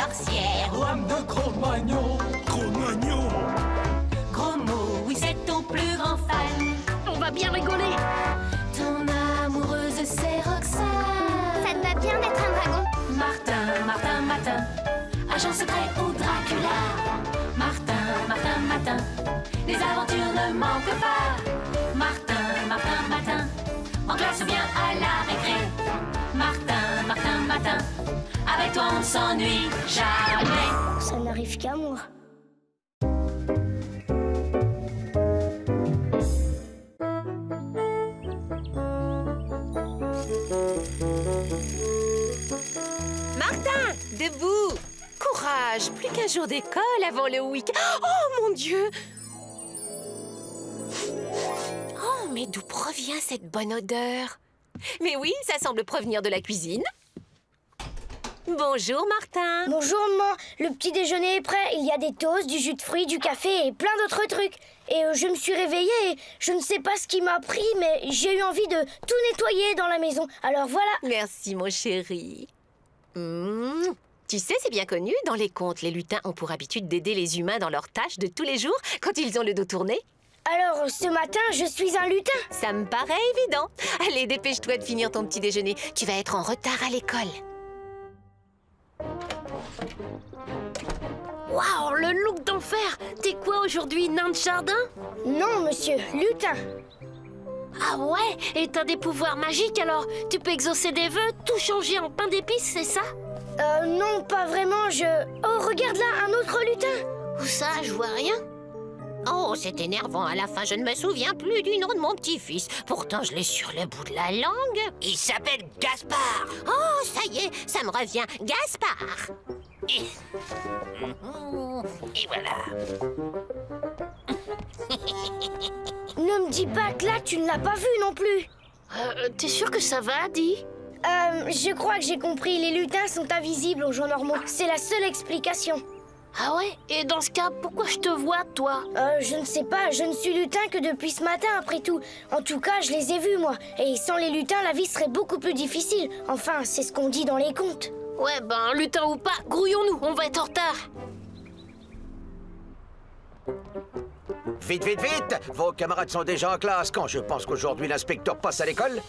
sorcière. Lame de Cro-Magnon. Cro-Magnon. Gros mot, oui, c'est ton plus grand fan. On va bien rigoler. Ton amoureuse, c'est Roxane. Ça te va bien d'être un dragon. Martin, Martin, Matin, agent secret ou Dracula. Martin, Martin, Matin, les aventures ne manquent pas. Martin, Martin, Matin, en classe ou bien à la récré. Martin, Martin, Matin, avec toi on ne s'ennuie jamais. Ça n'arrive qu'à moi. Martin, debout! Courage, plus qu'un jour d'école avant le week-end. Oh mon Dieu! Oh, mais d'où provient cette bonne odeur? Mais oui, ça semble provenir de la cuisine. Bonjour Martin. Bonjour maman, le petit déjeuner est prêt. Il y a des toasts, du jus de fruits, du café et plein d'autres trucs. Et je me suis réveillée et je ne sais pas ce qui m'a pris, mais j'ai eu envie de tout nettoyer dans la maison. Alors voilà. Merci mon chéri. Tu sais, c'est bien connu, dans les contes, les lutins ont pour habitude d'aider les humains dans leurs tâches de tous les jours quand ils ont le dos tourné. Alors ce matin, je suis un lutin. Ça me paraît évident. Allez, dépêche-toi de finir ton petit déjeuner. Tu vas être en retard à l'école. Waouh, le look d'enfer! T'es quoi aujourd'hui, nain de jardin? Non monsieur, lutin. Ah ouais? Et t'as des pouvoirs magiques alors? Tu peux exaucer des vœux, tout changer en pain d'épices, c'est ça? Non, pas vraiment, Oh, regarde là, un autre lutin. Où ça? Je vois rien. Oh, c'est énervant. À la fin, je ne me souviens plus du nom de mon petit-fils. Pourtant, je l'ai sur le bout de la langue. Il s'appelle Gaspard. Oh, ça y est, ça me revient. Gaspard. Et voilà. Ne me dis pas que là, tu ne l'as pas vu non plus. T'es sûr que ça va, Adi? Je crois que j'ai compris. Les lutins sont invisibles aux gens normaux. C'est la seule explication. Ah ouais? Et dans ce cas, pourquoi je te vois, toi? Je ne sais pas. Je ne suis lutin que depuis ce matin, après tout. En tout cas, je les ai vus, moi. Et sans les lutins, la vie serait beaucoup plus difficile. Enfin, c'est ce qu'on dit dans les contes. Ouais, ben, lutin ou pas, grouillons-nous, on va être en retard. Vite, vite, vite! Vos camarades sont déjà en classe quand je pense qu'aujourd'hui l'inspecteur passe à l'école.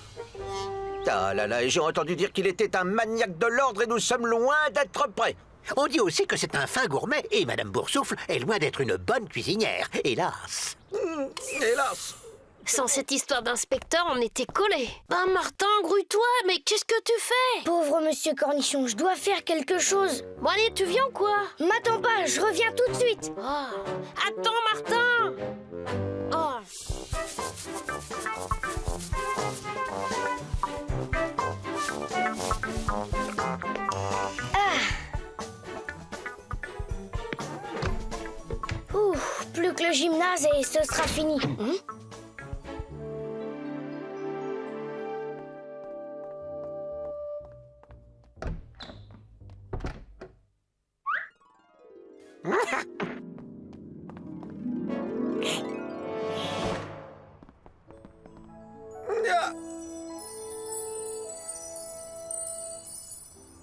Ah là là, et j'ai entendu dire qu'il était un maniaque de l'ordre et nous sommes loin d'être prêts. On dit aussi que c'est un fin gourmet et Madame Boursoufle est loin d'être une bonne cuisinière, hélas. Hélas. Sans cette histoire d'inspecteur, on était collés. Ben Martin, grouille-toi, mais qu'est-ce que tu fais? Pauvre monsieur Cornichon, je dois faire quelque chose. Bon allez, tu viens ou quoi? M'attends pas, je reviens tout de suite. Oh. Attends, Martin! Oh. Plus que le gymnase et ce sera fini.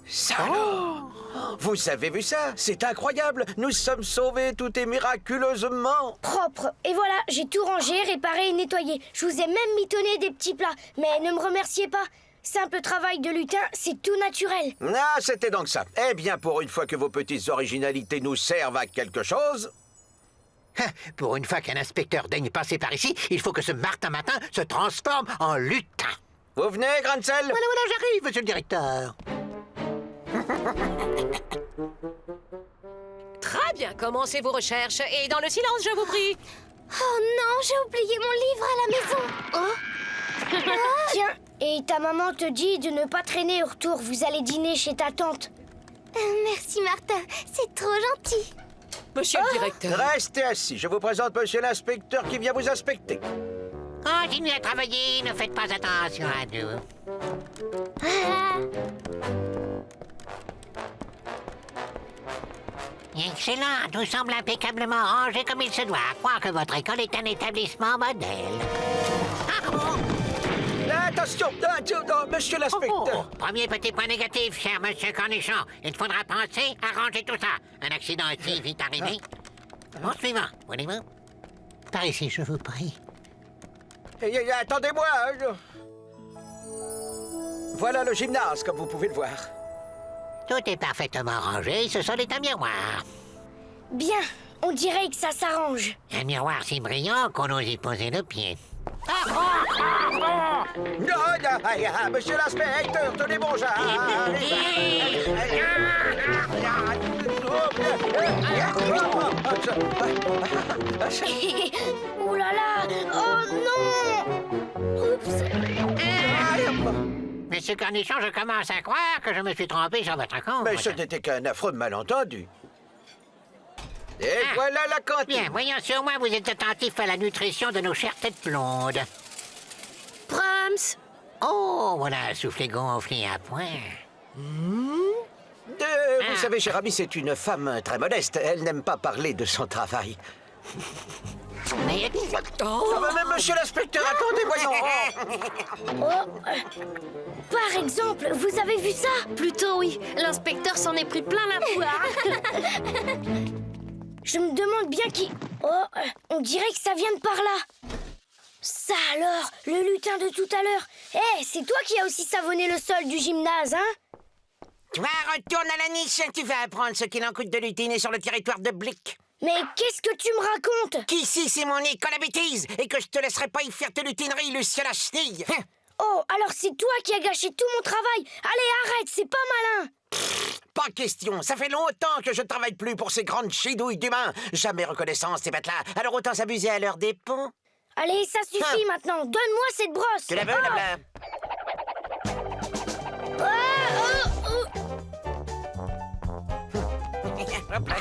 Salaud! Vous avez vu ça? C'est incroyable! Nous sommes sauvés tout et miraculeusement! Propre. Et voilà, j'ai tout rangé, réparé et nettoyé. Je vous ai même mitonné des petits plats. Mais ne me remerciez pas. Simple travail de lutin, c'est tout naturel. Ah, c'était donc ça. Eh bien, pour une fois que vos petites originalités nous servent à quelque chose... Pour une fois qu'un inspecteur daigne passer par ici, il faut que ce Martin Matin se transforme en lutin. Vous venez, Grancel? Voilà, j'arrive, monsieur le directeur. Très bien, commencez vos recherches. Et dans le silence, je vous prie. Oh non, j'ai oublié mon livre à la maison. Tiens, et ta maman te dit de ne pas traîner au retour. Vous allez dîner chez ta tante. Merci Martin, c'est trop gentil. Monsieur le directeur. Restez assis. Je vous présente monsieur l'inspecteur qui vient vous inspecter. Continuez à travailler, ne faites pas attention à nous. Excellent, tout semble impeccablement rangé comme il se doit. Croire que votre école est un établissement modèle. Là, Attention, monsieur l'inspecteur. Premier petit point négatif, cher monsieur Cornichon. Il faudra penser à ranger tout ça. Un accident est si vite arrivé. Bon, suivant, voulez-vous? Par ici, je vous prie. Attendez-moi. Voilà le gymnase, comme vous pouvez le voir. Tout est parfaitement rangé, ce sol est un miroir. Bien, on dirait que ça s'arrange. Un miroir si brillant qu'on ose y poser le pied. Monsieur l'inspecteur, tenez bon, Oh là là! Oh non! Oups! Monsieur Cornichon, je commence à croire que je me suis trompé sur votre compte. Mais ce n'était qu'un affreux malentendu. Et voilà la cantine. Bien, voyons si au moins vous êtes attentif à la nutrition de nos chères têtes blondes. Brahms. Oh, voilà un soufflet gonflé à point. Vous savez, cher ami, c'est une femme très modeste. Elle n'aime pas parler de son travail. Mais... Mais monsieur l'inspecteur, attendez, voyons. Par exemple, vous avez vu ça? Plutôt oui, l'inspecteur s'en est pris plein la poire. Je me demande bien qui... on dirait que ça vient de par là. Ça alors, le lutin de tout à l'heure. C'est toi qui as aussi savonné le sol du gymnase, hein? Tu vas retourner à la niche, tu vas apprendre ce qu'il en coûte de lutiner sur le territoire de Blick. Mais qu'est-ce que tu me racontes? Qu'ici c'est mon école à bêtises et que je te laisserai pas y faire tes lutineries, Lucien la chenille. Oh, alors c'est toi qui as gâché tout mon travail. Allez, arrête, c'est pas malin. Pas question, ça fait longtemps que je ne travaille plus pour ces grandes chidouilles d'humains. Jamais reconnaissance, ces bêtes-là. Alors autant s'amuser à leur dépens. Allez, ça suffit maintenant. Donne-moi cette brosse. Tu la veux, là? Hop là.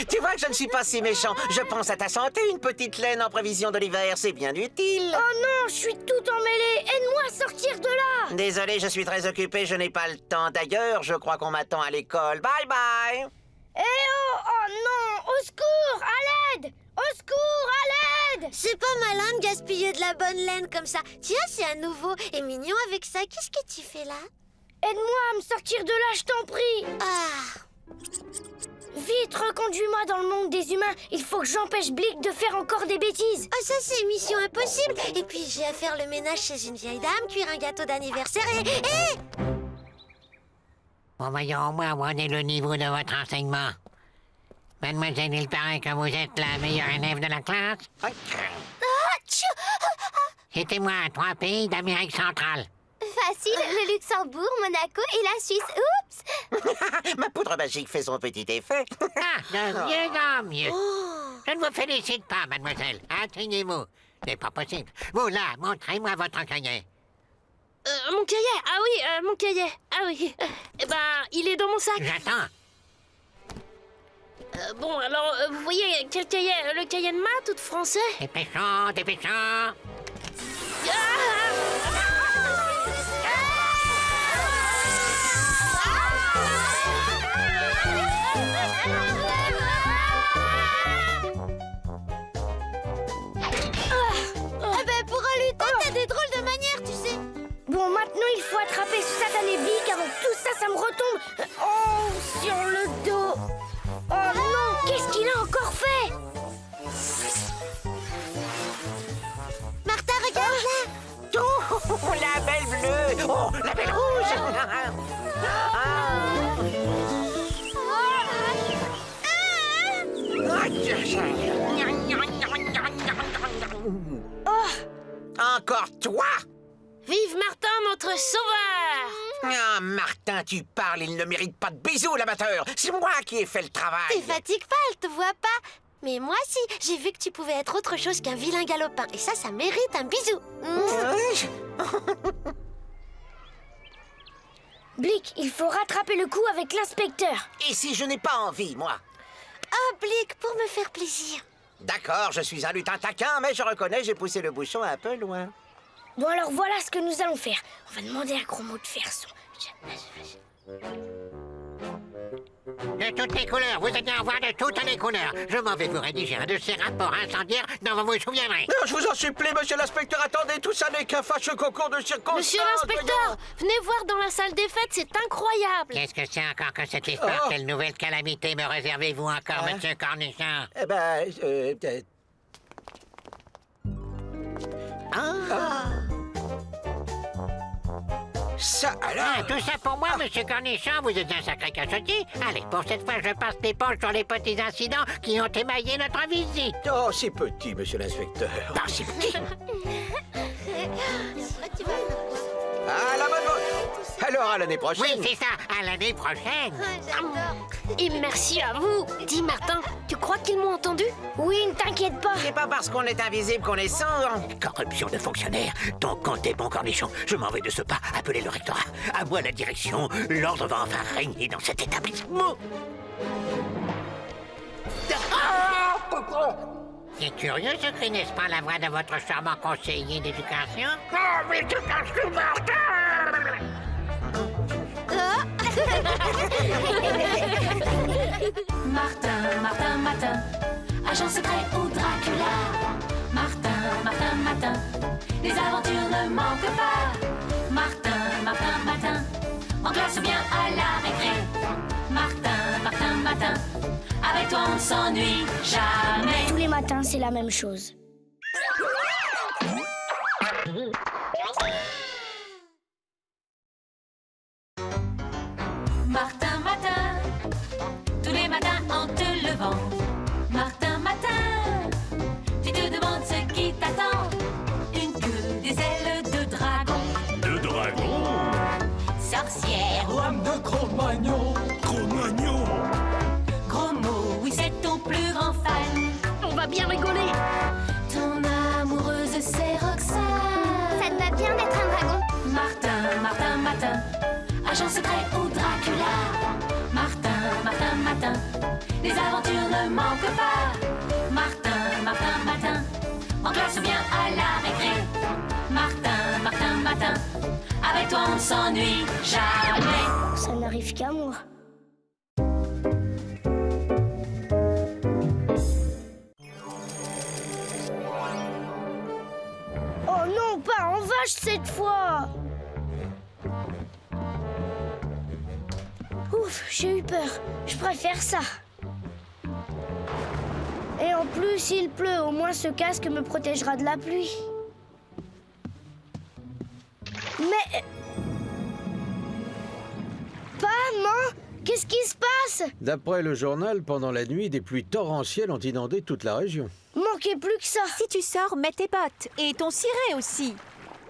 Tu vois que je ne suis pas si méchant. Je pense à ta santé, une petite laine en prévision de l'hiver, c'est bien utile. Oh non, je suis tout emmêlée. Aide-moi à sortir de là. Désolé, je suis très occupé, je n'ai pas le temps. D'ailleurs, je crois qu'on m'attend à l'école. Bye bye. Oh non, au secours, à l'aide. Au secours, à l'aide. C'est pas malin de gaspiller de la bonne laine comme ça. Tiens, c'est un nouveau et mignon avec ça. Qu'est-ce que tu fais là? Aide-moi à me sortir de là, je t'en prie. Ah. Vite, reconduis-moi dans le monde des humains. Il faut que j'empêche Blick de faire encore des bêtises. Oh, ça c'est mission impossible. Et puis j'ai à faire le ménage chez une vieille dame, cuire un gâteau d'anniversaire et... Bon, voyons au moins où en est le niveau de votre enseignement. Mademoiselle, il paraît que vous êtes la meilleure élève de la classe. Citez-moi 3 pays d'Amérique centrale. Facile, le Luxembourg, Monaco et la Suisse. Oups. Ma poudre magique fait son petit effet. De mieux en mieux. Je ne vous félicite pas, mademoiselle. Atteignez-vous. C'est pas possible. Vous, là, montrez-moi votre cahier. Mon cahier. Ah oui, mon cahier. Ah oui. Eh ben, il est dans mon sac. J'attends. Bon, alors, vous voyez quel cahier? Le cahier de maths ou de français? Dépêchons, dépêchons. Pour un lutin, t'as des drôles de manières, tu sais. Bon, maintenant, il faut attraper ce satané Blick avant que tout ça me retombe. Oh, sur le dos. Oh non, qu'est-ce qu'il a encore fait? Martha, regarde là. Oh, la belle bleue. Oh, la belle rouge. encore toi? Vive Martin, notre sauveur! Ah, Martin, tu parles, il ne mérite pas de bisous, l'amateur. C'est moi qui ai fait le travail. T'es fatigue pas, elle te voit pas. Mais moi si, j'ai vu que tu pouvais être autre chose qu'un vilain galopin. Et ça mérite un bisou. Blick, il faut rattraper le coup avec l'inspecteur. Et si je n'ai pas envie, moi? Oh, Blick, pour me faire plaisir. D'accord, je suis un lutin taquin, mais je reconnais, j'ai poussé le bouchon un peu loin. Bon alors voilà ce que nous allons faire. On va demander à Gros Mot de faire son... De toutes les couleurs, vous allez en voir de toutes les couleurs. Je m'en vais vous rédiger un de ces rapports incendiaires dont vous vous souviendrez. Non, je vous en supplie, monsieur l'inspecteur, attendez, tout ça n'est qu'un fâcheux concours de circonstances. Monsieur l'inspecteur, venez voir dans la salle des fêtes, c'est incroyable! Qu'est-ce que c'est encore que cette histoire? Oh. Quelle nouvelle calamité me réservez-vous encore, Hein? monsieur Cornichon? Eh ben, ça alors? Ah, tout ça pour moi, monsieur Cornichon, vous êtes un sacré cachotier. Allez, pour cette fois, je passe l'éponge sur les petits incidents qui ont émaillé notre visite. Oh, c'est petit, monsieur l'inspecteur. Non, c'est petit. Ah, la bonne vote. Alors, à l'année prochaine. Oui, c'est ça, à l'année prochaine. J'adore. Et merci à vous! Dis Martin, tu crois qu'ils m'ont entendu? Oui, ne t'inquiète pas. C'est pas parce qu'on est invisible qu'on est sourd. Corruption de fonctionnaires. Donc, comptez bon Cornichon. Je m'en vais de ce pas appeler le rectorat. À moi la direction. L'ordre va enfin régner dans cet établissement. C'est curieux ce cri, n'est-ce pas la voix de votre charmant conseiller d'éducation? Oh, mais tu caches Martin! Martin, Martin, Martin, agent secret ou Dracula. Martin, Martin, Martin, les aventures ne manquent pas. Martin, Martin, Martin, en classe ou bien à la récré. Martin, Martin, Martin, avec toi on ne s'ennuie jamais. Tous les matins, c'est la même chose. Martin, Martin, tous les matins en te levant. Martin, Martin, tu te demandes ce qui t'attend. Une queue, des ailes de dragon. De dragon. Sorcière, Lame de Cro-Magnon. Cro-Magnon. gros mot, oui c'est ton plus grand fan. On va bien rigoler! Ton amoureuse c'est Roxane. Ça te va bien d'être un dragon. Martin, Martin, Martin, agent secret ou Dracula. Martin, Martin, Martin, les aventures ne manquent pas. Martin, Martin, Martin, en classe ou bien à la récré. Martin, Martin, Martin, avec toi on ne s'ennuie jamais. Ça n'arrive qu'à moi. Oh non, pas en vache cette fois. Ouf, j'ai eu peur. Je préfère ça. Et en plus, il pleut. Au moins, ce casque me protégera de la pluie. Mais... Maman, qu'est-ce qui se passe? D'après le journal, pendant la nuit, des pluies torrentielles ont inondé toute la région. Manquait plus que ça. Si tu sors, mets tes bottes. Et ton ciré aussi.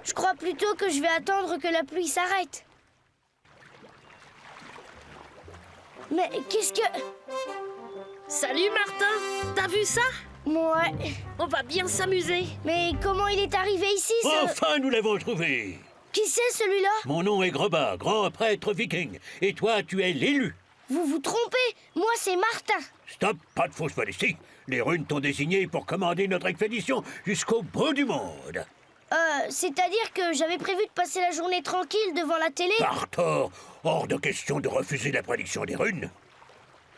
Je crois plutôt que je vais attendre que la pluie s'arrête. Mais qu'est-ce que... Salut Martin! T'as vu ça? Ouais. On va bien s'amuser! Mais comment il est arrivé ici, ce... Enfin, nous l'avons trouvé. Qui c'est, celui-là? Mon nom est Greba, grand prêtre viking. Et toi, tu es l'élu. Vous vous trompez. Moi, c'est Martin. Stop, pas de fausse modestie. Les runes t'ont désigné pour commander notre expédition jusqu'au bout du monde. C'est-à-dire que j'avais prévu de passer la journée tranquille devant la télé. Par tort, hors de question de refuser la prédiction des runes.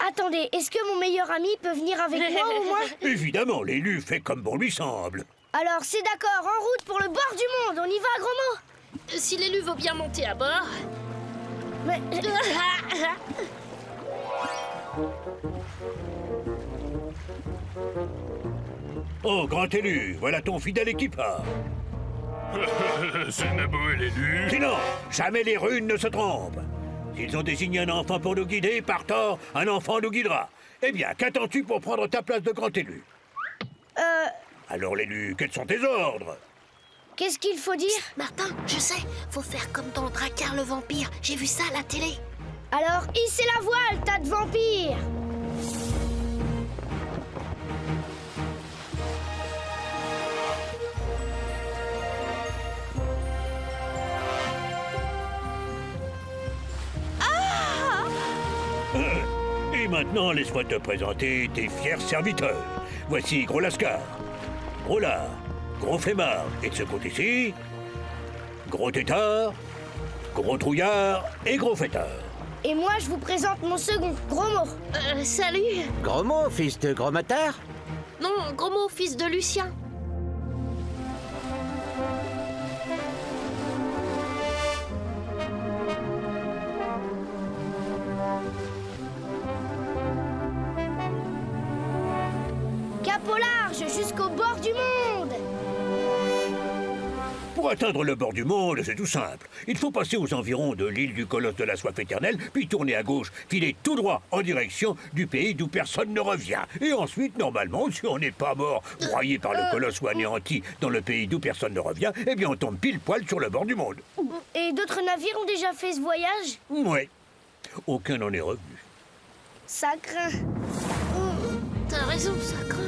Attendez, est-ce que mon meilleur ami peut venir avec moi au moins? Évidemment, l'élu fait comme bon lui semble. Alors, c'est d'accord, en route pour le bord du monde. On y va, Gros Mot? Si l'élu veut bien monter à bord... Mais... Oh, grand élu, voilà ton fidèle équipage. C'est Nabo et l'élu. Sinon, jamais les runes ne se trompent. S'ils ont désigné un enfant pour nous guider, par tort, un enfant nous guidera. Eh bien, qu'attends-tu pour prendre ta place de grand élu? Alors l'élu, quels sont tes ordres? Qu'est-ce qu'il faut dire? Martin, je sais, faut faire comme dans Drakkar le vampire. J'ai vu ça à la télé. Alors, hissez la voile, tas de vampires! Et maintenant, laisse-moi te présenter tes fiers serviteurs. Voici Gros Lascar, Gros Lard, Gros Flemmard, et de ce côté-ci, Gros Tétard, Gros Trouillard et Gros Fêtard. Et moi, je vous présente mon second, Gros Mot. Salut. Gros mot, fils de gros motard. Non, Gros Mot, fils de Lucien. Cap au large, jusqu'au bord du monde! Pour atteindre le bord du monde, c'est tout simple. Il faut passer aux environs de l'île du Colosse de la Soif éternelle, puis tourner à gauche, filer tout droit en direction du pays d'où personne ne revient. Et ensuite, normalement, si on n'est pas mort, broyé par le Colosse ou anéanti dans le pays d'où personne ne revient, eh bien on tombe pile poil sur le bord du monde. Et d'autres navires ont déjà fait ce voyage? Ouais. Aucun n'en est revenu. Ça craint. T'as raison, ça craint.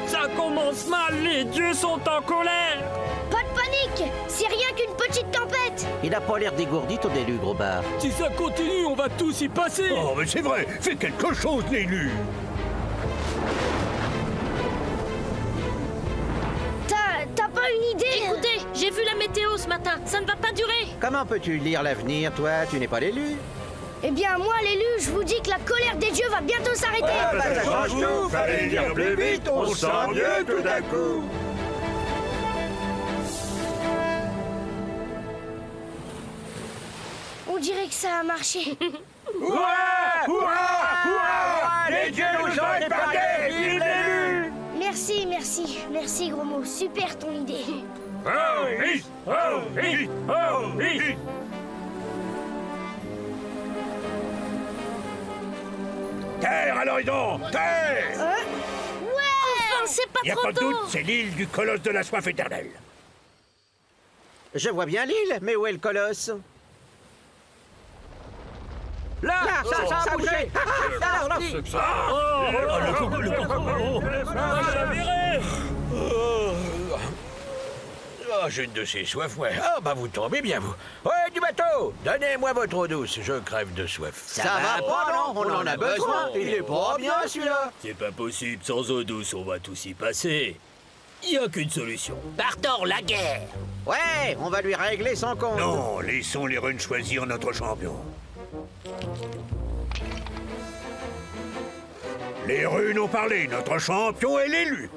Ça commence mal, les dieux sont en colère. Pas de panique! C'est rien qu'une petite tempête! Il n'a pas l'air dégourdi, ton élu, gros bar. Si ça continue, on va tous y passer. Oh, mais c'est vrai, fais quelque chose, l'élu. T'as pas une idée? Écoutez, j'ai vu la météo ce matin. Ça ne va pas durer. Comment peux-tu lire l'avenir, toi? Tu n'es pas l'élu. Eh bien, moi, l'élu, je vous dis que la colère des dieux va bientôt s'arrêter! Ça change tout. Fallait dire plus vite, on se sent mieux tout d'un coup. On dirait que ça a marché. Les dieux nous ont épargnés, vive l'élu. Merci, Gros Mot. Super ton idée. Terre à l'horizon, terre. Enfin, c'est pas Y a trop pas de tôt. doute, c'est l'île du Colosse de la Soif éternelle. Je vois bien l'île, mais où est le colosse? Là, ça a bougé. Ah, j'ai une de ces soifs, ouais. Ah, bah vous tombez bien, vous. Ouais, du bateau. Donnez-moi votre eau douce, je crève de soif. Ça va pas, non? On en a besoin. Il est pas bien, celui-là. C'est pas possible, sans eau douce, on va tous y passer. Y a qu'une solution. Partons la guerre. Ouais, on va lui régler son compte. Non, laissons les runes choisir notre champion. Les runes ont parlé, notre champion est l'élu.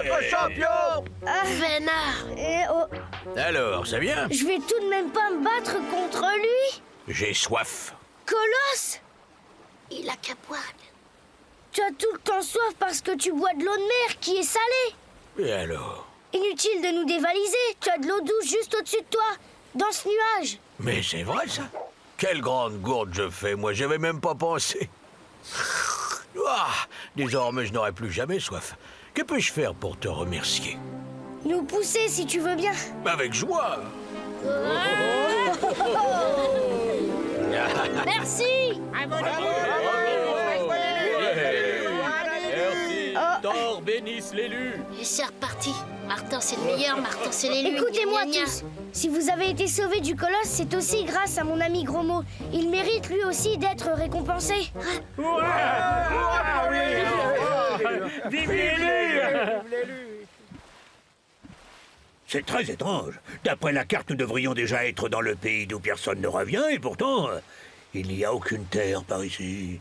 Notre champion! Vénard. Alors, ça vient? Je vais tout de même pas me battre contre lui. J'ai soif. Colosse! Il a qu'à boire. Tu as tout le temps soif parce que tu bois de l'eau de mer qui est salée. Et alors? Inutile de nous dévaliser. Tu as de l'eau douce juste au-dessus de toi, dans ce nuage. Mais c'est vrai, ça. Quelle grande gourde je fais, moi, j'avais même pas pensé. Ah, désormais, je n'aurai plus jamais soif. Que puis-je faire pour te remercier? Nous pousser si tu veux bien. Avec joie. Merci. Thor bénisse l'élu. Et c'est reparti. Martin, c'est le meilleur. Martin, c'est l'élu. Écoutez-moi Gna, gna, gna. tous. Si vous avez été sauvés du colosse, c'est aussi grâce à mon ami Gros Mot. Il mérite lui aussi d'être récompensé. Vive l'élu! C'est très étrange. D'après la carte, nous devrions déjà être dans le pays d'où personne ne revient, et pourtant, il n'y a aucune terre par ici.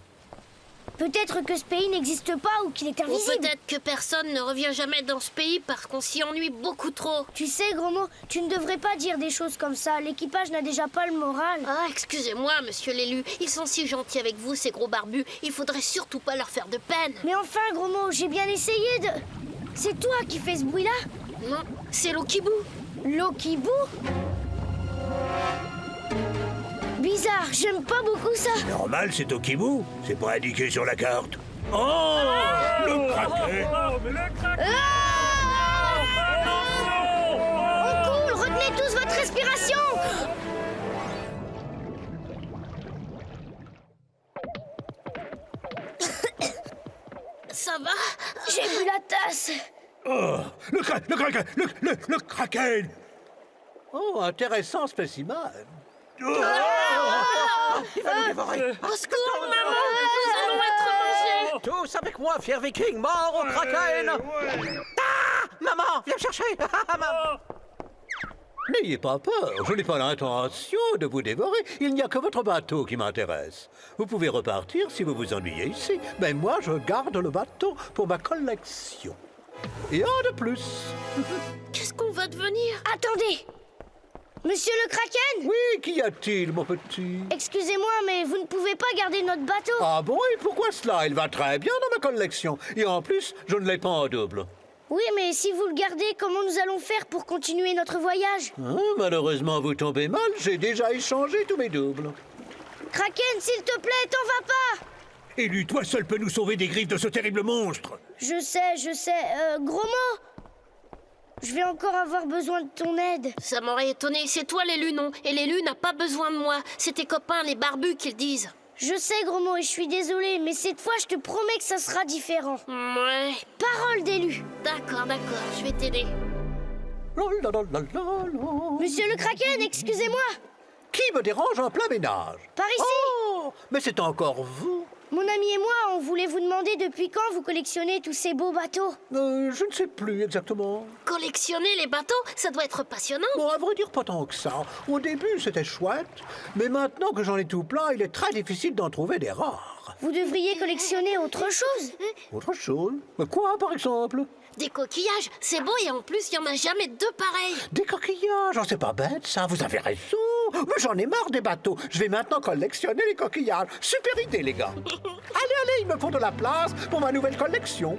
Peut-être que ce pays n'existe pas ou qu'il est Ou invisible. peut-être que personne ne revient jamais dans ce pays parce qu'on s'y ennuie beaucoup trop. Tu sais, Gros Mot, tu ne devrais pas dire des choses comme ça. L'équipage n'a déjà pas le moral. Ah, excusez-moi, monsieur l'élu. Ils sont si gentils avec vous, ces gros barbus. Il faudrait surtout pas leur faire de peine. Mais enfin, Gros Mot, j'ai bien essayé de... C'est toi qui fais ce bruit-là? Non, c'est l'eau qui bout. L'eau qui bout? Bizarre, j'aime pas beaucoup ça. Normal, c'est au kibou. C'est pas indiqué sur la carte. Oh, le kraken. On coule, retenez tous votre respiration. Ça va? J'ai bu la tasse. Oh, le kraken. Oh, intéressant spécimen. Il va nous dévorer. Au secours, maman! Nous allons être mangés! Tous avec moi, fier viking, mort au kraken. Ah, maman, viens me chercher. Maman. N'ayez pas peur, je n'ai pas l'intention de vous dévorer. Il n'y a que votre bateau qui m'intéresse. Vous pouvez repartir si vous vous ennuyez ici. Mais moi, je garde le bateau pour ma collection. Et un de plus. Qu'est-ce qu'on va devenir? Attendez. Monsieur le Kraken? Oui, qu'y a-t-il, mon petit? Excusez-moi, mais vous ne pouvez pas garder notre bateau. Ah bon, et pourquoi cela? Il va très bien dans ma collection. Et en plus, je ne l'ai pas en double. Oui, mais si vous le gardez, comment nous allons faire pour continuer notre voyage? Malheureusement, vous tombez mal. J'ai déjà échangé tous mes doubles. Kraken, s'il te plaît, t'en vas pas! Et lui, toi seul peux nous sauver des griffes de ce terrible monstre. Je sais. Gros mot! Je vais encore avoir besoin de ton aide. Ça m'aurait étonné, c'est toi l'élu, non? Et l'élu n'a pas besoin de moi. C'est tes copains, les barbus, qui le disent. Je sais, gros mot, et je suis désolée, mais cette fois, je te promets que ça sera différent. Ouais. Parole d'élu. D'accord, je vais t'aider. Monsieur le Kraken, excusez-moi. Qui me dérange en plein ménage? Par ici. Oh, mais c'est encore vous. Mon ami et moi, on voulait vous demander depuis quand vous collectionnez tous ces beaux bateaux. Je ne sais plus exactement. Collectionner les bateaux, ça doit être passionnant. Bon, à vrai dire, pas tant que ça. Au début, c'était chouette. Mais maintenant que j'en ai tout plein, il est très difficile d'en trouver des rares. Vous devriez collectionner autre chose. Autre chose? Mais quoi, par exemple? Des coquillages, c'est beau et en plus, il n'y en a jamais deux pareils. Des coquillages? Oh, c'est pas bête, ça. Vous avez raison. Mais j'en ai marre des bateaux. Je vais maintenant collectionner les coquillages. Super idée, les gars. Allez, il me faut de la place pour ma nouvelle collection.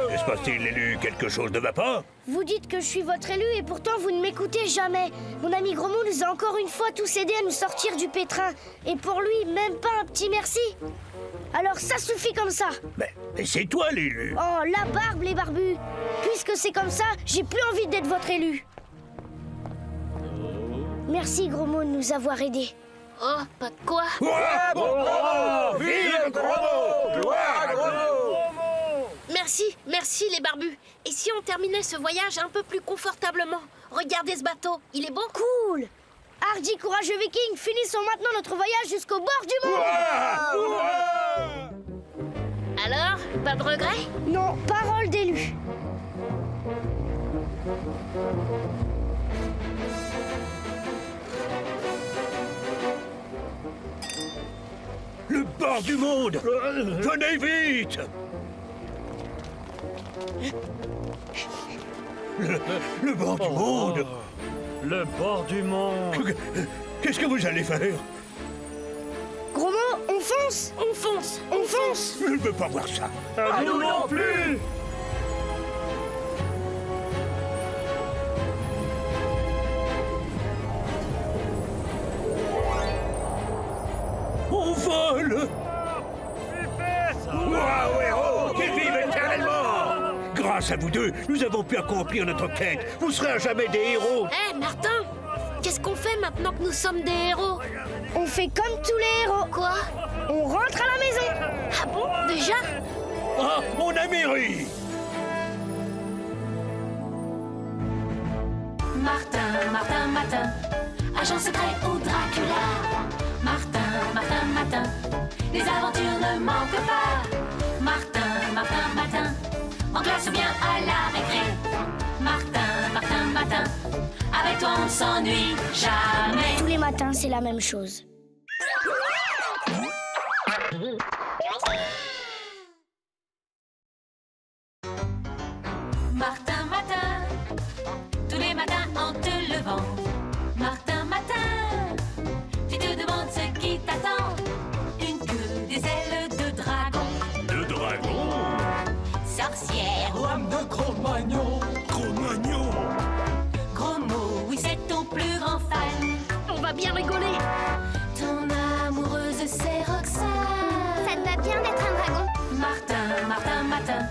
Que se passe-t-il, l'élu? Quelque chose ne va pas? Vous dites que je suis votre élu et pourtant vous ne m'écoutez jamais. Mon ami Gromont nous a encore une fois tous aidés à nous sortir du pétrin. Et pour lui, même pas un petit merci. Alors ça suffit comme ça. Mais c'est toi l'élu. Oh, la barbe, les barbus. Puisque c'est comme ça, j'ai plus envie d'être votre élu. Merci Gromont de nous avoir aidés. Oh, pas de quoi. Vive Gros! Gloire à Gros! Merci les barbus. Et si on terminait ce voyage un peu plus confortablement? Regardez ce bateau, il est beau. Cool. Hardy, courageux viking, finissons maintenant notre voyage jusqu'au bord du monde. Alors, pas de regret? Non, parole d'élu. Le bord du monde! Venez vite! Le bord du monde! Le bord du monde! Qu'est-ce que vous allez faire? Gros mot, on fonce! On fonce! On fonce! Je ne veux pas voir ça! Nous non plus! On vole! Waouh, héros! Qu'ils vivent éternellement! Grâce à vous deux, nous avons pu accomplir notre quête. Vous serez à jamais des héros. Hé, Martin! Qu'est-ce qu'on fait maintenant que nous sommes des héros? On fait comme tous les héros. Quoi? On rentre à la maison. Ah bon? Déjà? Ah, mon ami Ri! Martin, agent secret au Dracula. Martin, les aventures ne manquent pas. Martin, en classe ou bien à la récré. Martin, avec toi on ne s'ennuie jamais. Tous les matins, c'est la même chose. Martin, tous les matins en te levant. Cro-Magnon. Cro-Magnon. Gros mot, oui, c'est ton plus grand fan. On va bien rigoler. Ton amoureuse, c'est Roxane. Ça te va bien d'être un dragon? Martin, Martin, Matin,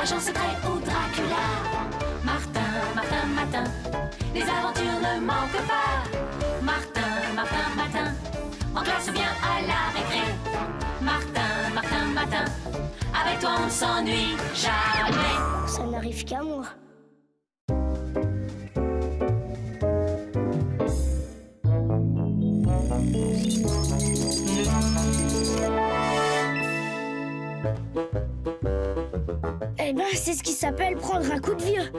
agent secret ou Dracula. Martin, Martin, Matin, les aventures ne manquent pas. Martin, Martin, Matin, en classe ou bien à la récré. Martin, Martin, Matin, avec toi on ne s'ennuie jamais. Ça n'arrive qu'à moi. Eh ben, c'est ce qui s'appelle prendre un coup de vieux.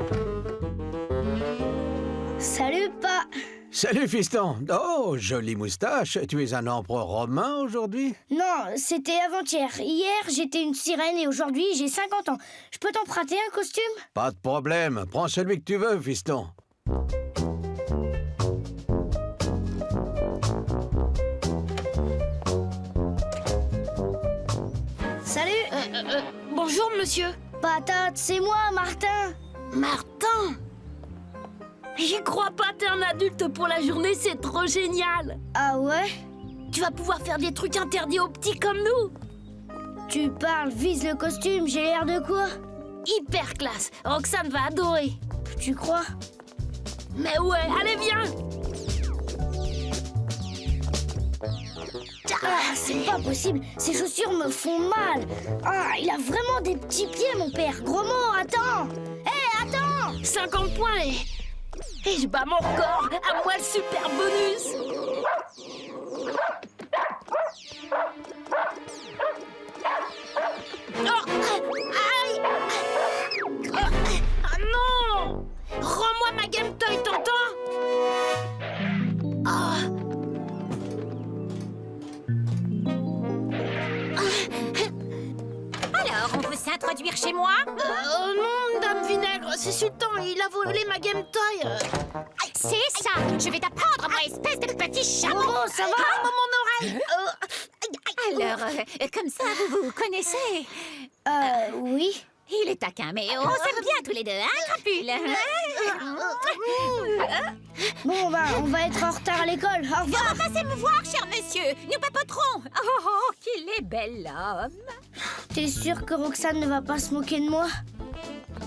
Salut, pas. Salut, fiston. Oh, jolie moustache. Tu es un empereur romain aujourd'hui? Non, c'était avant-hier. Hier, j'étais une sirène et aujourd'hui, j'ai 50 ans. Je peux t'emprunter un costume? Pas de problème. Prends celui que tu veux, fiston. Salut. Bonjour, monsieur. Patate, c'est moi, Martin. Martin! J'y crois pas, t'es un adulte pour la journée, c'est trop génial! Ah ouais? Tu vas pouvoir faire des trucs interdits aux petits comme nous! Tu parles, vise le costume, j'ai l'air de quoi? Hyper classe! Roxane va adorer! Tu crois? Mais ouais, allez, viens! Ah, c'est pas possible, ces chaussures me font mal. Ah, il a vraiment des petits pieds, mon père. Gros mot, attends. Hé, attends. 50 points et je bats mon record. À moi le super bonus. Oh, aïe. Ah non. Rends-moi ma Game Toy, t'entends? Oh. Alors, on peut s'introduire chez moi? Non, Dame Vinaigre, c'est Sultan, il a volé ma Game Toy. C'est ça! Je vais t'apprendre, moi, espèce de petit chameau! Oh, ça va? Ah, mon oreille. Alors, comme ça, vous vous connaissez? Oui. Il est taquin, mais on s'aime bien tous les deux, hein, Crapule? Bon, bah, on va être en retard à l'école. Au revoir. Passez me voir, cher monsieur! Nous papoterons! Oh, qu'il est bel homme! T'es sûr que Roxane ne va pas se moquer de moi?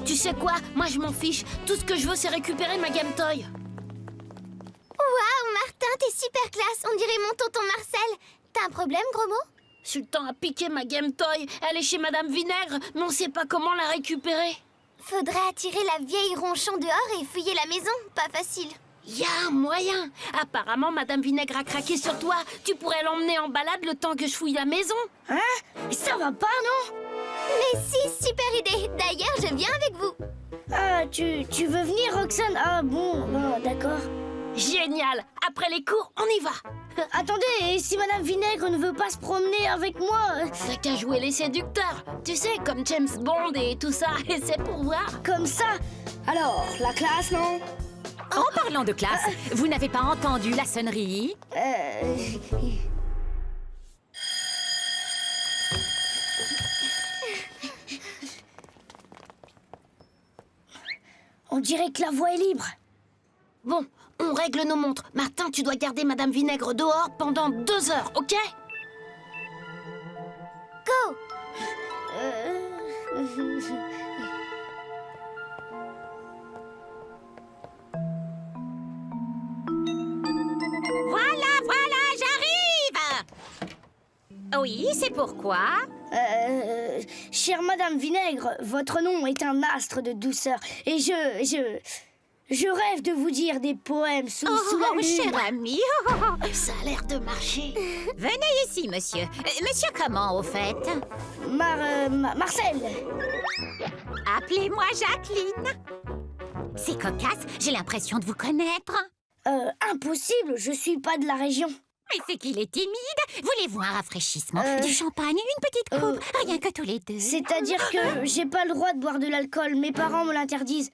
Tu sais quoi? Moi, je m'en fiche. Tout ce que je veux, c'est récupérer ma Game Toy. Waouh, Martin, t'es super classe. On dirait mon tonton Marcel. T'as un problème, gros mot? Sultan a piqué ma Game Toy. Elle est chez Madame Vinaigre, mais on sait pas comment la récupérer. Faudrait attirer la vieille ronchon dehors et fouiller la maison. Pas facile. Y a un moyen. Apparemment, Madame Vinaigre a craqué sur toi. Tu pourrais l'emmener en balade le temps que je fouille la maison. Hein? Mais ça va pas, non? Mais si, super idée. D'ailleurs, je viens avec vous. Ah, tu veux venir, Roxane? Ah bon, d'accord. Génial. Après les cours, on y va. Attendez, et si Madame Vinaigre ne veut pas se promener avec moi? T'as qu'à jouer les séducteurs. Tu sais, comme James Bond et tout ça. Et c'est pour voir. Comme ça? Alors, la classe, non? En parlant de classe, vous n'avez pas entendu la sonnerie? On dirait que la voie est libre. Bon, on règle nos montres. Martin, tu dois garder Madame Vinaigre dehors pendant 2 heures, ok? Go! Voilà, j'arrive! Oui, c'est pourquoi? Chère Madame Vinaigre, votre nom est un astre de douceur. Et je rêve de vous dire des poèmes sous la lune. Cher ami! Ça a l'air de marcher. Venez ici, monsieur. Monsieur comment, au fait? Marcel. Appelez-moi Jacqueline. C'est cocasse, j'ai l'impression de vous connaître. Impossible, je suis pas de la région. Mais c'est qu'il est timide. Voulez-vous un rafraîchissement? Du champagne, une petite coupe, rien que tous les deux. C'est-à-dire que j'ai pas le droit de boire de l'alcool, mes parents me l'interdisent.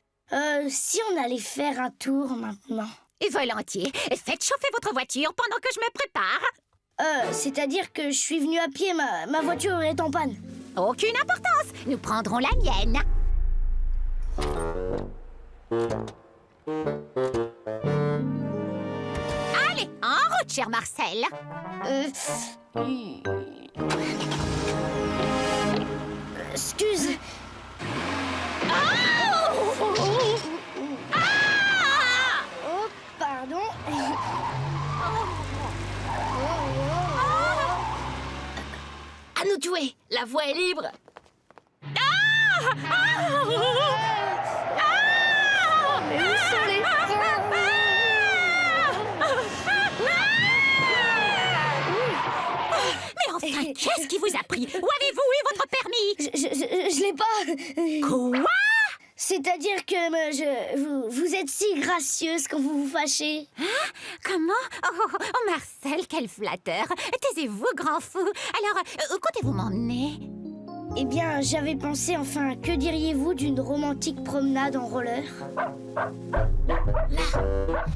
Si on allait faire un tour maintenant? Et volontiers. Faites chauffer votre voiture pendant que je me prépare. C'est-à-dire que je suis venue à pied, ma voiture est en panne. Aucune importance. Nous prendrons la mienne. Allez, en route, cher Marcel. Excuse. Oh, pardon. À nous de jouer. La voie est libre. Mais où sont les freins? Mais enfin, qu'est-ce qui vous a pris? Où avez-vous eu votre permis? Je l'ai pas. Quoi? C'est-à-dire que vous êtes si gracieuse quand vous vous fâchez. Hein? Comment? Oh, Marcel, quel flatteur. Taisez-vous, grand fou. Alors, où comptez-vous m'emmener? Eh bien, j'avais pensé, enfin, que diriez-vous d'une romantique promenade en roller?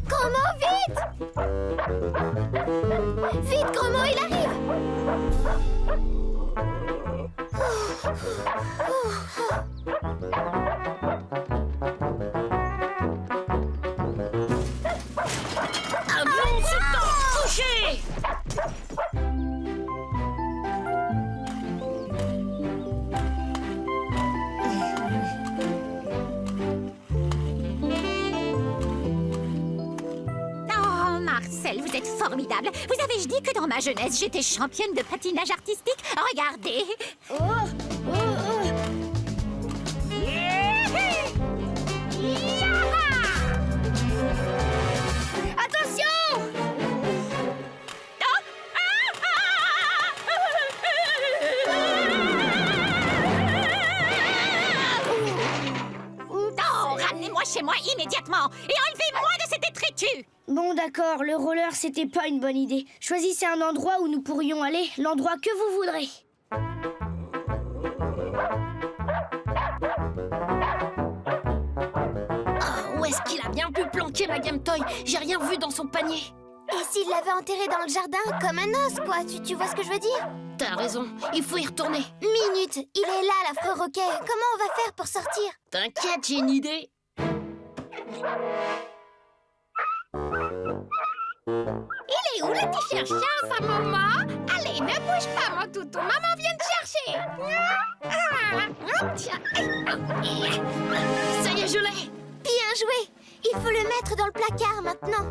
Comment? Vite! Vite, Gromot, il arrive! Un bon temps touché. Oh, Marcel, vous êtes formidable. Vous avez-je dit que dans ma jeunesse, j'étais championne de patinage artistique? Regardez. Oh, oh, oh. Attention! Oh, ramenez-moi chez moi immédiatement et enlevez-moi de cet détritus. Bon, d'accord, le roller, c'était pas une bonne idée. Choisissez un endroit où nous pourrions aller, l'endroit que vous voudrez. Oh, où est-ce qu'il a bien pu planquer ma Game Toy? J'ai rien vu dans son panier. Et s'il l'avait enterré dans le jardin comme un os, quoi? Tu vois ce que je veux dire? T'as raison, il faut y retourner. Minute, il est là, l'affreux roquet. Comment on va faire pour sortir? T'inquiète, j'ai une idée. Il est où le t-shirt chien, sa maman? Allez, ne bouge pas, mon toutou. Maman vient te chercher. Ça y est, je l'ai. Bien joué! Il faut le mettre dans le placard maintenant.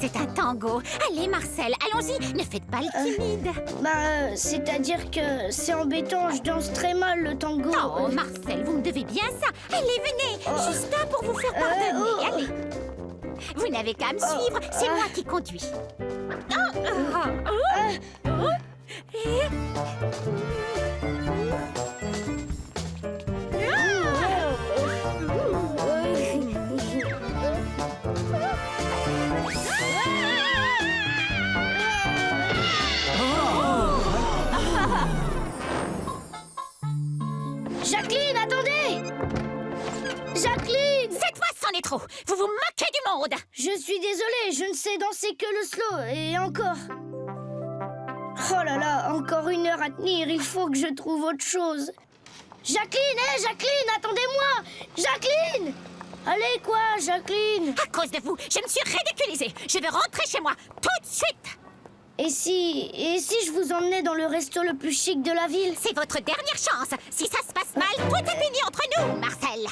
C'est un tango. Allez, Marcel, allons-y. Ne faites pas le timide. C'est-à-dire que c'est embêtant, je danse très mal le tango. Oh, Marcel, vous me devez bien ça. Allez, venez. Juste un pour vous faire pardonner. Allez. Vous n'avez qu'à me suivre. C'est moi qui conduis. Jacqueline, attendez! Jacqueline! Cette fois, c'en est trop. Vous vous moquez du monde. Je suis désolée, je ne sais danser que le slow, et encore. Oh là là, encore 1 heure à tenir, il faut que je trouve autre chose. Jacqueline, Jacqueline, attendez-moi! Jacqueline! Allez, quoi, Jacqueline? À cause de vous, je me suis ridiculisée. Je veux rentrer chez moi, tout de suite. Et si je vous emmenais dans le resto le plus chic de la ville? C'est votre dernière chance. Si ça se passe mal, tout est fini entre nous, Marcel.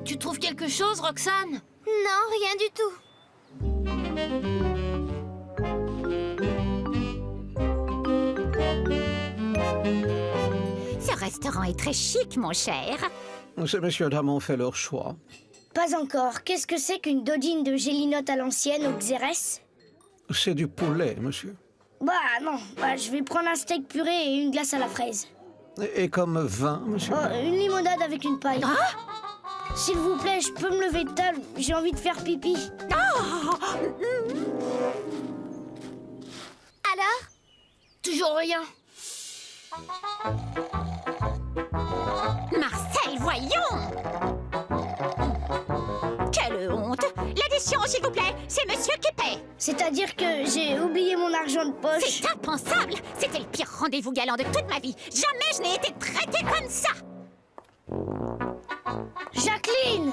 Tu trouves quelque chose, Roxane? Non, rien du tout. Ce restaurant est très chic, mon cher. Ces messieurs dames ont fait leur choix. Pas encore. Qu'est-ce que c'est qu'une dodine de gélinote à l'ancienne au Xérès? C'est du poulet, monsieur. Bah non, je vais prendre un steak puré et une glace à la fraise. Et comme vin, monsieur? Oh, une limonade avec une paille. S'il vous plaît, je peux me lever de table, j'ai envie de faire pipi. Alors? toujours rien. Marcel, voyons! Quelle honte! L'addition, s'il vous plaît, c'est monsieur qui paie. C'est-à-dire que j'ai oublié mon argent de poche. C'est impensable! C'était le pire rendez-vous galant de toute ma vie. Jamais je n'ai été traitée comme ça! Jacqueline!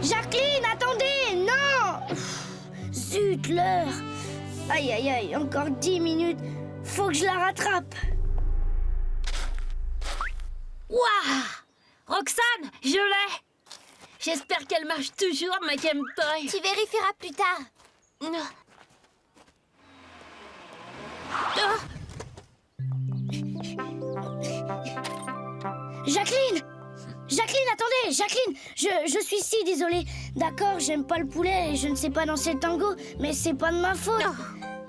Jacqueline, attendez! Non! Zut, l'heure! Aïe, aïe, aïe, encore 10 minutes. Faut que je la rattrape. Waouh! Roxane, je l'ai! J'espère qu'elle marche toujours, ma Chemtoy. Tu vérifieras plus tard. Jacqueline! Jacqueline, attendez! Jacqueline! Je suis si désolée. D'accord, j'aime pas le poulet et je ne sais pas danser le tango, mais c'est pas de ma faute.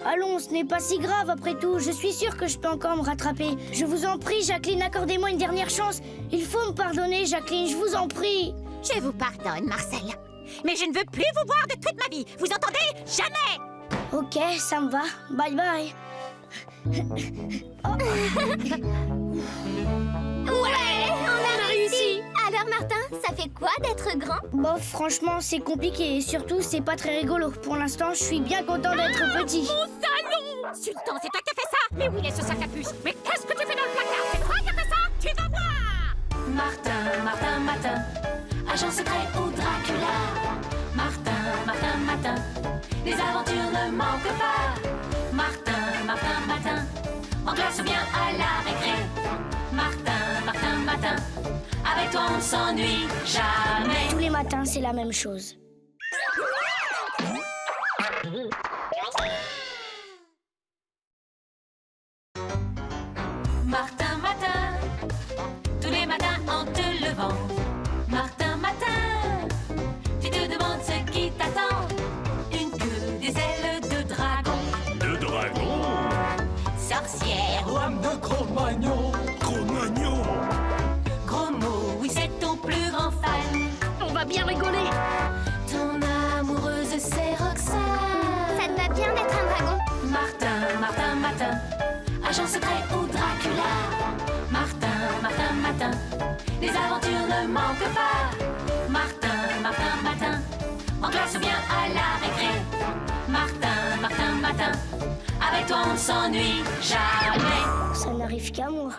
Allons, ce n'est pas si grave après tout. Je suis sûre que je peux encore me rattraper. Je vous en prie, Jacqueline, accordez-moi une dernière chance. Il faut me pardonner, Jacqueline, je vous en prie. Je vous pardonne, Marcel. Mais je ne veux plus vous voir de toute ma vie. Vous entendez? Jamais! Ok, ça me va. Bye bye. Ouais, on a réussi. Alors Martin, ça fait quoi d'être grand? Bon, franchement, c'est compliqué et surtout, c'est pas très rigolo. Pour l'instant, je suis bien content d'être petit. Mon salon! Sultan, c'est toi qui as fait ça? Mais où il est ce sac à puce? Mais qu'est-ce que tu fais dans le placard? C'est toi qui as fait ça? Tu vas voir! Martin, Martin, Martin, agent secret ou Dracula. Martin, Martin, Martin, les aventures ne manquent pas. Martin, Martin, Martin, en classe ou bien à la récré. Martin, Martin, Martin, avec toi on s'ennuie jamais. Tous les matins, c'est la même chose. Martin, Martin, tous les matins en te levant. Martin, Martin, tu te demandes ce qui t'attend. Une queue, des ailes de dragon. De dragon? Sorcière, Lame de Cro-Magnon. Cro-Magnon? gros mot, oui c'est ton plus grand fan. On va bien rigoler. Ton amoureuse c'est Roxane. Ça te va bien d'être un dragon? Martin, Martin, Martin, agent secret ou Dracula. Martin, Martin, Martin, les aventures ne manquent pas. Martin, Martin, Martin, en classe ou bien à la récré. Martin, Martin, Martin, avec toi on s'ennuie jamais. Ça n'arrive qu'à moi.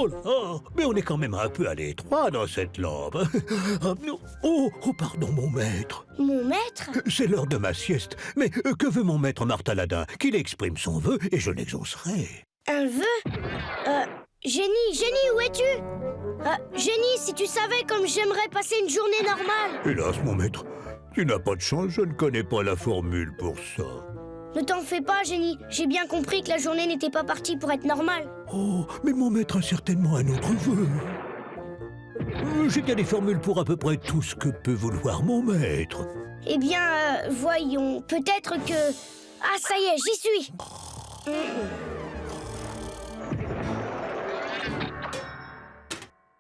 Oh là, mais on est quand même un peu à l'étroit dans cette lampe. Oh, pardon, mon maître. Mon maître? C'est l'heure de ma sieste. Mais que veut mon maître Martaladin? Qu'il exprime son vœu et je l'exaucerai. Un vœu? Génie, où es-tu? Génie, si tu savais comme j'aimerais passer une journée normale. Hélas, mon maître, tu n'as pas de chance, je ne connais pas la formule pour ça. Ne t'en fais pas, Génie. J'ai bien compris que la journée n'était pas partie pour être normale. Oh, mais mon maître a certainement un autre vœu. J'ai bien des formules pour à peu près tout ce que peut vouloir mon maître. Eh bien, voyons. Peut-être que... Ah, ça y est, j'y suis.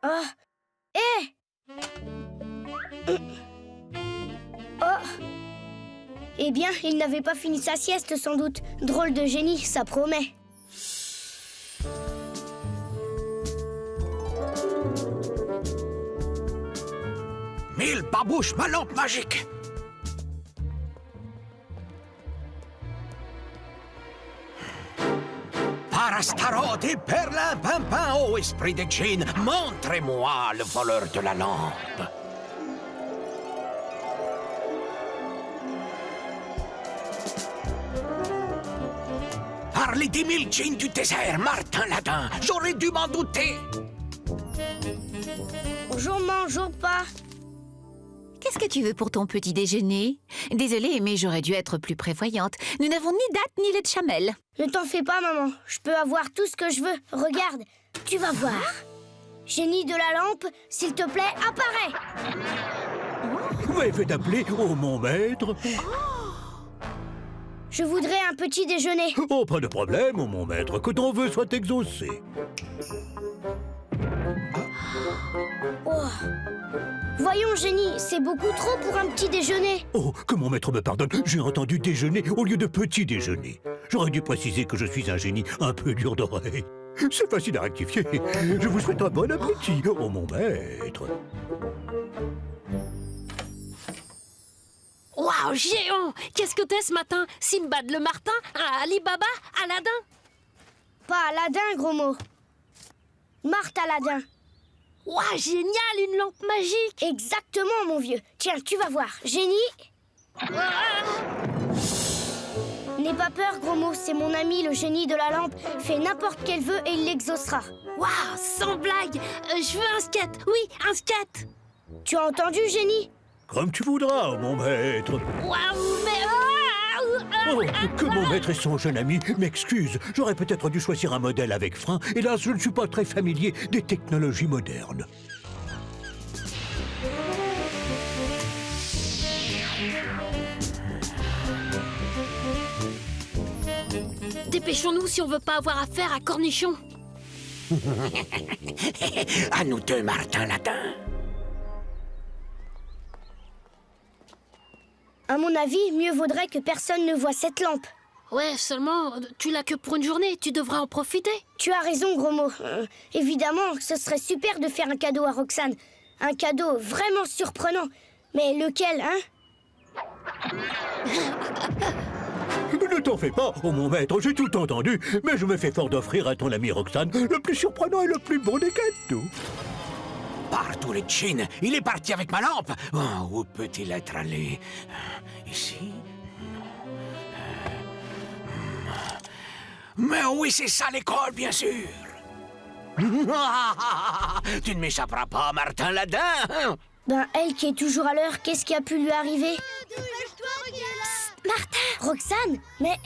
Oh. Oh. Eh bien, il n'avait pas fini sa sieste, sans doute. Drôle de génie, ça promet. Mille babouches, ma lampe magique. Parastaroth et Perlimpinpin, ô esprit des djinns, montrez-moi le voleur de la lampe. Par les 10 000 djinns du désert, Martaladin, j'aurais dû m'en douter. Bonjour, mangeons pas. Qu'est-ce que tu veux pour ton petit déjeuner? Désolée, mais j'aurais dû être plus prévoyante. Nous n'avons ni date ni lait de chamel. Ne t'en fais pas, maman. Je peux avoir tout ce que je veux. Regarde. tu vas voir. Génie de la lampe, s'il te plaît, apparaît. Vous m'avez fait appeler, oh mon maître. Je voudrais un petit déjeuner. Oh, pas de problème, oh mon maître, que ton vœu soit exaucé. Oh. Voyons, Génie, c'est beaucoup trop pour un petit déjeuner. Oh, que mon maître me pardonne, j'ai entendu déjeuner au lieu de petit déjeuner. J'aurais dû préciser que je suis un génie un peu dur d'oreille. C'est facile à rectifier. Je vous souhaite un bon appétit, oh mon maître. Waouh, géant! Qu'est-ce que t'es ce matin? Simbad le Martin? Ali Baba? Aladdin? Pas Aladdin, gros mot. Marthe Aladdin. Waouh, génial, une lampe magique! Exactement, mon vieux. Tiens, tu vas voir. Génie... N'aie pas peur, gros mot. C'est mon ami, le génie de la lampe. Fais n'importe quel vœu et il l'exaucera. Waouh, sans blague! Je veux un skate! Oui, un skate! Tu as entendu, Génie? Comme tu voudras, mon maître. Waouh, mais... Oh, que mon maître et son jeune ami m'excusent. J'aurais peut-être dû choisir un modèle avec frein. Hélas, je ne suis pas très familier des technologies modernes. Dépêchons-nous si on veut pas avoir affaire à Cornichon. À nous deux, Martin Latin. À mon avis, mieux vaudrait que personne ne voie cette lampe. Ouais, seulement, tu l'as que pour une journée, tu devras en profiter. Tu as raison, gros mot. Évidemment, ce serait super de faire un cadeau à Roxane. Un cadeau vraiment surprenant. Mais lequel, hein? Ne t'en fais pas, oh mon maître, j'ai tout entendu, mais je me fais fort d'offrir à ton ami Roxane le plus surprenant et le plus beau des cadeaux. Partout les Chines, il est parti avec ma lampe. Oh, où peut-il être allé? Ici? Non. Mais oui, c'est ça l'école, bien sûr. Tu ne m'échapperas pas, Martin Ladin. Ben, elle qui est toujours à l'heure, qu'est-ce qui a pu lui arriver? Psst, Martin! Roxane? Mais...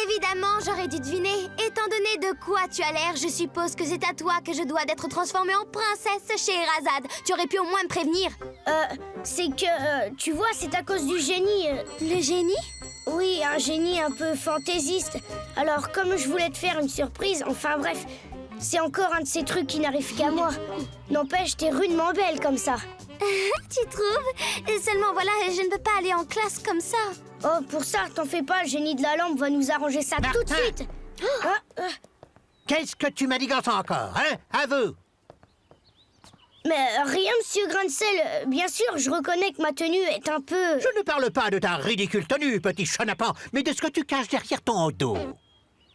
Évidemment, j'aurais dû deviner. Étant donné de quoi tu as l'air, je suppose que c'est à toi que je dois d'être transformée en princesse chez Erazade. Tu aurais pu au moins me prévenir. C'est que... tu vois, c'est à cause du génie. Le génie? Oui, un génie un peu fantaisiste. Alors, comme je voulais te faire une surprise, enfin bref, c'est encore un de ces trucs qui n'arrivent qu'à moi. N'empêche, t'es rudement belle comme ça. Tu trouves? Seulement voilà, je ne peux pas aller en classe comme ça. Oh, pour ça, t'en fais pas, le génie de la lampe va nous arranger ça tout de suite. Qu'est-ce que tu m'as dit encore, hein? À vous! Mais rien, monsieur Grain-de-Sel. Bien sûr, je reconnais que ma tenue est un peu... Je ne parle pas de ta ridicule tenue, petit chenapan, mais de ce que tu caches derrière ton dos.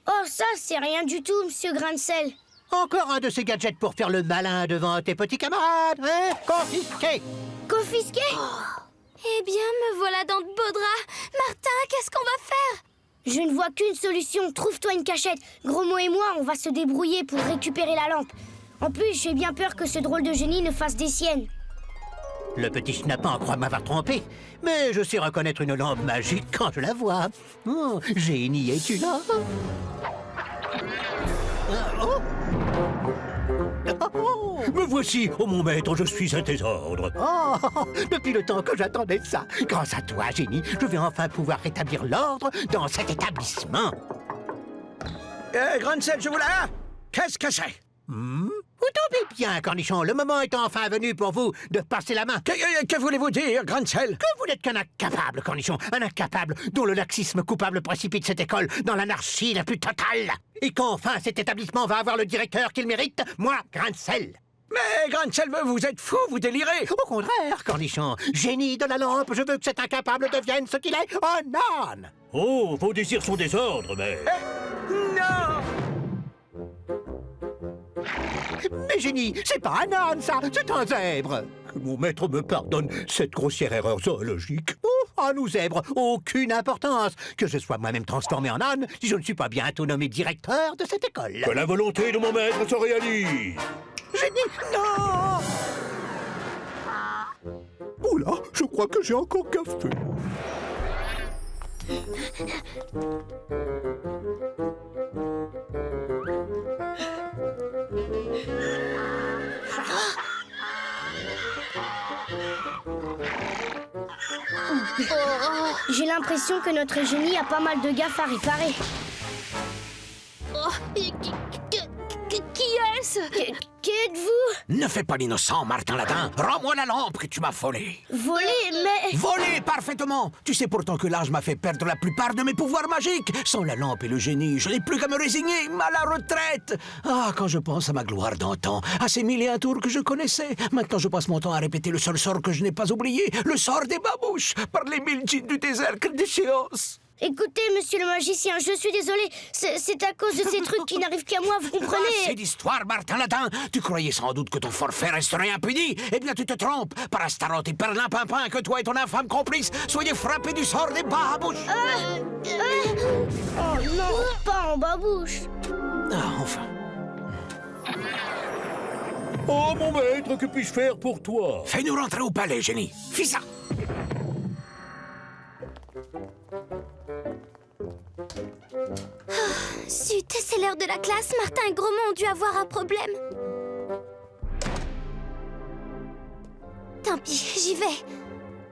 Oh, ça, c'est rien du tout, monsieur Grain-de-Sel. Encore un de ces gadgets pour faire le malin devant tes petits camarades, hein? Confisqué! Confisqué? Eh bien, me voilà dans de beaux draps. Martin, qu'est-ce qu'on va faire? Je ne vois qu'une solution. Trouve-toi une cachette. Gros mot et moi, on va se débrouiller pour récupérer la lampe. En plus, j'ai bien peur que ce drôle de génie ne fasse des siennes. Le petit schnappant croit m'avoir trompé, mais je sais reconnaître une lampe magique quand je la vois. Oh, génie, es-tu là? Me voici, oh mon maître, je suis à tes ordres. Oh, depuis le temps que j'attendais ça. Grâce à toi, génie, je vais enfin pouvoir rétablir l'ordre dans cet établissement. Grain-de-Sel, je vous la... Qu'est-ce que c'est? Vous tombez bien, Cornichon. Le moment est enfin venu pour vous de passer la main. Que voulez-vous dire, Grain-de-Sel? Que vous n'êtes qu'un incapable, Cornichon. Un incapable dont le laxisme coupable précipite cette école dans l'anarchie la plus totale. Et qu'enfin cet établissement va avoir le directeur qu'il mérite, moi, Grain-de-Sel. Mais, Grain-de-Sel, vous êtes fou, vous délirez. Au contraire, Cornichon. Génie de la lampe, je veux que cet incapable devienne ce qu'il est, un âne. Oh, vos désirs sont des ordres, mais... Non! Mais génie, c'est pas un âne, ça, c'est un zèbre. Que mon maître me pardonne cette grossière erreur zoologique. Oh, nous zèbres, aucune importance. Que je sois moi-même transformé en âne, si je ne suis pas bientôt nommé directeur de cette école. Que la volonté de mon maître se réalise. Génie, non! Oula, je crois que j'ai encore café. J'ai l'impression que notre génie a pas mal de gaffes à réparer. Oh, qui est-ce? Qui êtes-vous? Ne fais pas l'innocent, Martin Ladin. Rends-moi la lampe que tu m'as volée. Volé, mais... Volée, parfaitement. Tu sais pourtant que l'âge m'a fait perdre la plupart de mes pouvoirs magiques. Sans la lampe et le génie, je n'ai plus qu'à me résigner à la retraite. Ah, quand je pense à ma gloire d'antan, à ces 1001 tours que je connaissais, maintenant je passe mon temps à répéter le seul sort que je n'ai pas oublié, le sort des babouches, par les 1000 djinns du désert que d'échéance. Écoutez, monsieur le magicien, je suis désolée. C'est à cause de ces trucs qui n'arrivent qu'à moi, vous comprenez? C'est l'histoire, Martin Ladin. Tu croyais sans doute que ton forfait resterait impuni. Eh bien, tu te trompes. Par Astaroth et Perlimpinpin, que toi et ton infâme complice soyez frappés du sort des babouches. Oh non, pas en babouche. Ah, enfin. Oh, mon maître, que puis-je faire pour toi? Fais-nous rentrer au palais, génie. Fais ça. Zut, c'est l'heure de la classe. Martin et Gros Mot ont dû avoir un problème. Tant pis, j'y vais.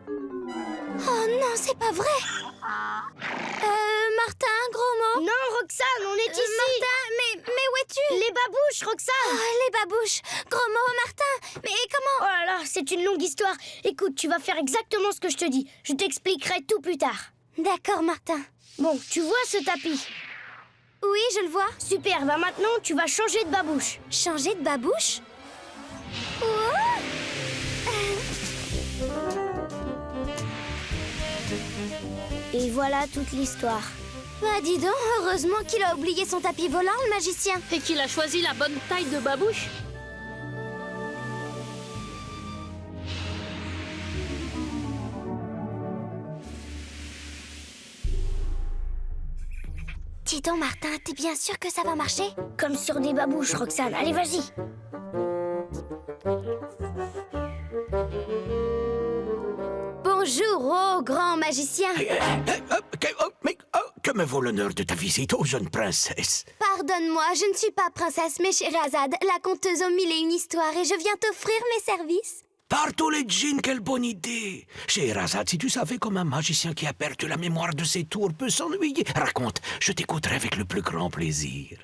Oh non, c'est pas vrai. Martin, Gros Mot. Non, Roxane, on est ici. Martin, mais où es-tu? Les babouches, Roxane. Oh, les babouches. Gros Mot, Martin, mais comment? Oh là là, c'est une longue histoire. Écoute, tu vas faire exactement ce que je te dis. Je t'expliquerai tout plus tard. D'accord, Martin. Bon, tu vois ce tapis? Oui, je le vois. Super, bah maintenant, tu vas changer de babouche. Changer de babouche? Et voilà toute l'histoire. Bah dis donc, heureusement qu'il a oublié son tapis volant, le magicien. Et qu'il a choisi la bonne taille de babouche. Dis donc, Martin, t'es bien sûr que ça va marcher? Comme sur des babouches, Roxane. Allez, vas-y. Bonjour, ô grand magicien. Que me vaut l'honneur de ta visite, ô jeune princesse? Pardonne-moi, je ne suis pas princesse, mais Scheherazade, la conteuse aux 1001 histoires, et je viens t'offrir mes services. Par tous les djinns, quelle bonne idée! Scheherazade, si tu savais comme un magicien qui a perdu la mémoire de ses tours peut s'ennuyer, raconte, je t'écouterai avec le plus grand plaisir.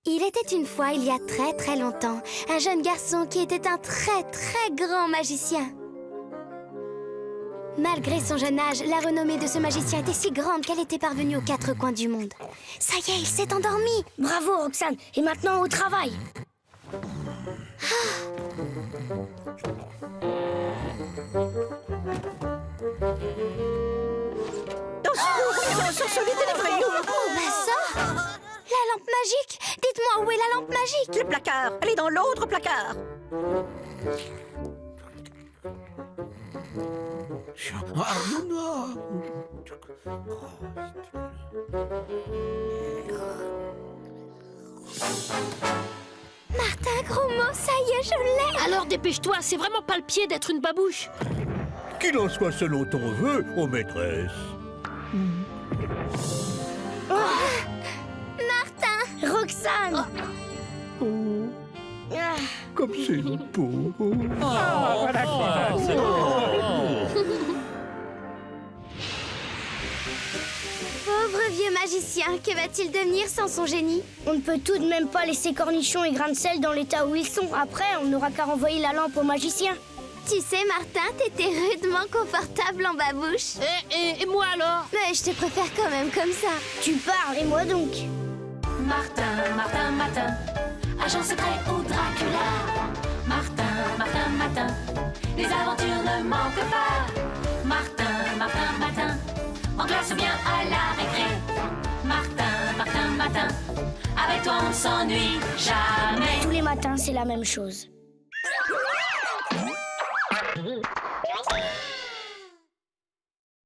Il était une fois, il y a très très longtemps, un jeune garçon qui était un très très grand magicien. Malgré son jeune âge, la renommée de ce magicien était si grande qu'elle était parvenue aux 4 coins du monde. Ça y est, il s'est endormi. Bravo, Roxane. Et maintenant, au travail. Oh, bah ça! La lampe magique! Dites-moi, où est la lampe magique? Le placard! Elle est dans l'autre placard! Martin, Gros Mot, ça y est, je l'ai! Alors dépêche-toi, c'est vraiment pas le pied d'être une babouche. Qu'il en soit selon ton vœu, ô maîtresse. Martin! Roxane! Comme c'est beau. Pauvre vieux magicien, que va-t-il devenir sans son génie? On ne peut tout de même pas laisser Cornichon et Grain de Sel dans l'état où ils sont. Après, on n'aura qu'à renvoyer la lampe au magicien. Tu sais, Martin, t'étais rudement confortable en babouche. Et moi alors? Mais je te préfère quand même comme ça. Tu parles, et moi donc? Martin, Martin, Martin, agent secret ou Dracula. Martin, Martin, Martin, les aventures ne manquent pas. Martin, Martin, Martin, en classe ou bien à la récré. Martin, Martin, Martin, avec toi on ne s'ennuie jamais. Tous les matins, c'est la même chose.